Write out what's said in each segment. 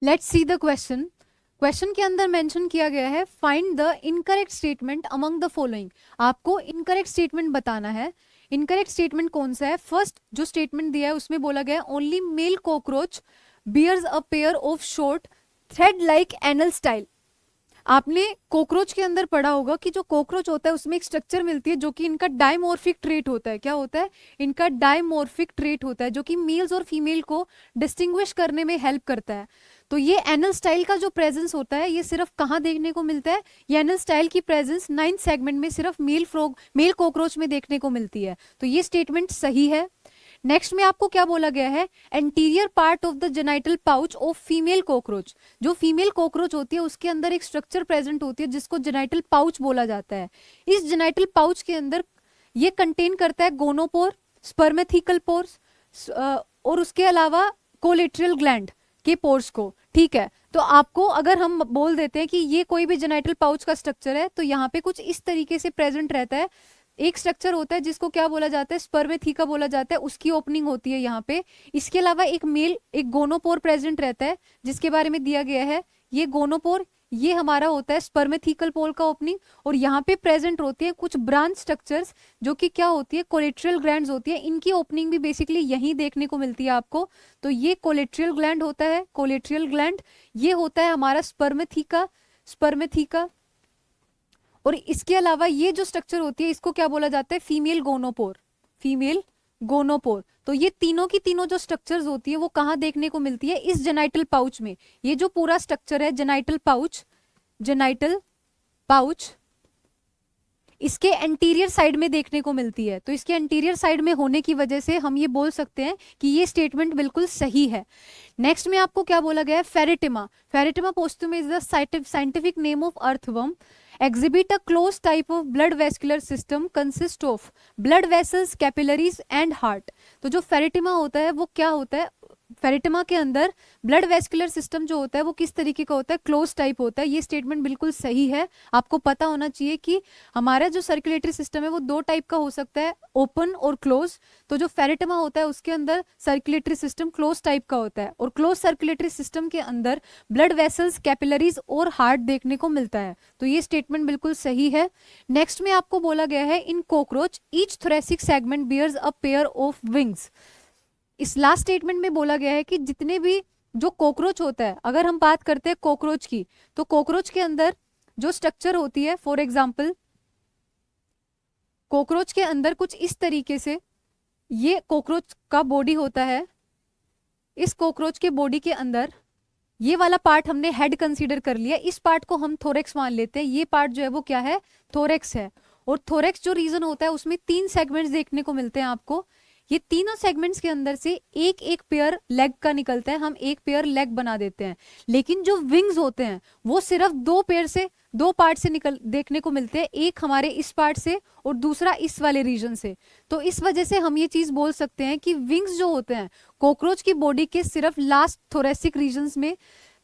Let's see the question. Question के अंदर mention किया गया है find the incorrect statement among the following. आपको इनकरेक्ट स्टेटमेंट बताना है। इनकरेक्ट स्टेटमेंट कौन सा है? फर्स्ट जो स्टेटमेंट दिया है उसमें बोला गया है only male cockroach bears a pair of short thread like anal style. आपने कॉकरोच के अंदर पढ़ा होगा कि जो कॉकरोच होता है उसमें एक स्ट्रक्चर मिलती है जो कि इनका डायमॉर्फिक ट्रेट होता है। क्या होता है? इनका डायमॉर्फिक ट्रेट होता है जो कि मेल्स और फीमेल को डिस्टिंग्विश करने में हेल्प करता है। तो ये एनल स्टाइल का जो प्रेजेंस होता है ये सिर्फ कहाँ देखने को मिलता है? ये एनल स्टाइल की प्रेजेंस 9th सेगमेंट में सिर्फ मेल कॉकरोच में देखने को मिलती है। तो ये स्टेटमेंट सही है। नेक्स्ट में आपको क्या बोला गया है? Anterior part of the genital pouch of female cockroach. जो फीमेल कॉकरोच होती है उसके अंदर एक स्ट्रक्चर प्रेजेंट होती है जिसको जेनाइटल पाउच बोला जाता है। इस जेनाइटल पाउच के अंदर ये कंटेन करता है गोनोपोर, स्पर्मेथिकल पोर्स और उसके अलावा कोलेट्रल ग्लैंड के पोर्स को। ठीक है, तो आपको अगर हम बोल देते हैं कि ये कोई भी जेनाइटल पाउच का स्ट्रक्चर है तो यहाँ पे कुछ इस तरीके से प्रेजेंट रहता है। एक स्ट्रक्चर होता है जिसको क्या बोला जाता है? स्पर्मेथिका बोला जाता है, उसकी ओपनिंग होती है यहाँ पे। इसके अलावा एक गोनोपोर प्रेजेंट रहता है जिसके बारे में दिया गया है। ये गोनोपोर ये हमारा होता है स्पर्मेथिकल पोल का ओपनिंग। और यहाँ पे प्रेजेंट होती है कुछ ब्रांच स्ट्रक्चर्स जो कि क्या होती है? कोलेट्रल ग्लैंड्स होती है। इनकी ओपनिंग भी बेसिकली यहीं देखने को मिलती है आपको। तो ये कोलेट्रल ग्लैंड होता है, कोलेट्रल ग्लैंड ये होता है हमारा स्पर्मेथिका। स्पर्मेथिका और इसके अलावा ये जो स्ट्रक्चर होती है इसको क्या बोला जाता है? Female gonopore. Female gonopore. तो ये तीनों की तीनों जो स्ट्रक्चर्स होती है वो कहाँ देखने को मिलती है? इस जेनाइटल पाउच में। ये जो पूरा स्ट्रक्चर है जेनाइटल पाउच, जेनाइटल पाउच इसके एंटीरियर साइड में देखने को मिलती है। तो इसके एंटीरियर साइड में होने की वजह से हम ये बोल सकते हैं कि ये स्टेटमेंट बिल्कुल सही है। नेक्स्ट में आपको क्या बोला गया है? Pheretima. Pheretima posthuma is the scientific name of earthworm. exhibit a closed type of blood vascular system consist of blood vessels, capillaries and heart। तो जो फेरेटिमा होता है वो क्या होता है? फेरेटिमा के अंदर ब्लड वेस्कुलर सिस्टम जो होता है वो किस तरीके का होता है? क्लोज टाइप होता है। ये स्टेटमेंट बिल्कुल सही है। आपको पता होना चाहिए कि हमारा जो सर्कुलेटरी सिस्टम है वो दो टाइप का हो सकता है, ओपन और क्लोज। तो जो फेरेटिमा होता है उसके अंदर सर्कुलेटरी सिस्टम क्लोज टाइप का होता है और क्लोज सर्कुलेटरी सिस्टम के अंदर ब्लड वेसल्स, कैपिलरीज और हार्ट देखने को मिलता है। तो ये स्टेटमेंट बिल्कुल सही है। नेक्स्ट में आपको बोला गया है in cockroach each thoracic segment bears a pair of wings. इस लास्ट स्टेटमेंट में बोला गया है कि जितने भी जो कॉकरोच होता है, अगर हम बात करते हैं कॉकरोच की, तो कॉकरोच के अंदर जो स्ट्रक्चर होती है, फॉर एग्जाम्पल कॉकरोच के अंदर कुछ इस तरीके से ये कॉकरोच का बॉडी होता है। इस कॉकरोच के बॉडी के अंदर ये वाला पार्ट हमने हेड कंसीडर कर लिया, इस पार्ट को हम थोरेक्स मान लेते हैं। ये पार्ट जो है वो क्या है? थोरेक्स है। और थोरेक्स जो रीजन होता है उसमें 3 सेगमेंट्स देखने को मिलते हैं आपको। ये तीनों सेगमेंट्स के अंदर से एक एक पेयर लेग का निकलता है, हम एक पेयर लेग बना देते हैं। लेकिन जो विंग्स होते हैं वो सिर्फ दो पार्ट से निकल देखने को मिलते हैं, एक हमारे इस पार्ट से और दूसरा इस वाले रीजन से। तो इस वजह से हम ये चीज बोल सकते हैं कि विंग्स जो होते हैं कॉकरोच की बॉडी के सिर्फ लास्ट थोरेसिक रीजन में,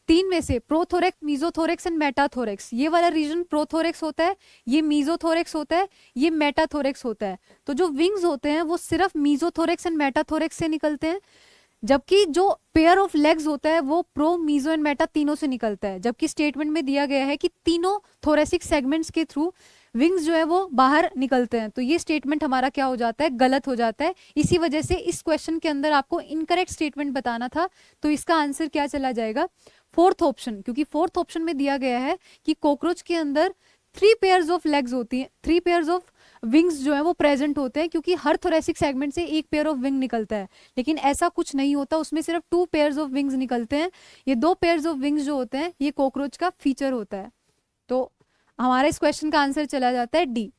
3 में से प्रोथोरेक्स, मीजोथोरेक्स एंड मेटाथोरेक्स, ये वाला रीजन प्रोथोरेक्स होता है, ये मीजोथोरेक्स होता है, ये मेटाथोरेक्स होता है। तो जो विंग्स होते हैं वो सिर्फ मीजोथोरेक्स एंड मेटाथोरेक्स से निकलते हैं, जबकि जो पेयर ऑफ लेग्स होता है वो प्रो, मीजो एंड मेटा तीनों से निकलता है। जबकि स्टेटमेंट में दिया गया है कि तीनों थोरेसिक सेगमेंट्स के थ्रू विंग्स जो है वो बाहर निकलते हैं। तो ये स्टेटमेंट हमारा क्या हो जाता है? गलत हो जाता है। इसी वजह से इस क्वेश्चन के अंदर आपको इनकरेक्ट स्टेटमेंट बताना था। तो इसका आंसर क्या चला जाएगा? फोर्थ ऑप्शन, क्योंकि फोर्थ ऑप्शन में दिया गया है कि कॉकरोच के अंदर 3 पेयर्स ऑफ लेग्स होती हैं, 3 पेयर्स ऑफ विंग्स जो है वो प्रेजेंट होते हैं, क्योंकि हर थोरेसिक सेगमेंट से एक पेयर ऑफ विंग निकलता है। लेकिन ऐसा कुछ नहीं होता, उसमें सिर्फ 2 पेयर्स ऑफ विंग्स निकलते हैं। ये 2 पेयर्स ऑफ विंग्स जो होते हैं ये कॉकरोच का फीचर होता है। तो हमारा इस क्वेश्चन का आंसर चला जाता है डी।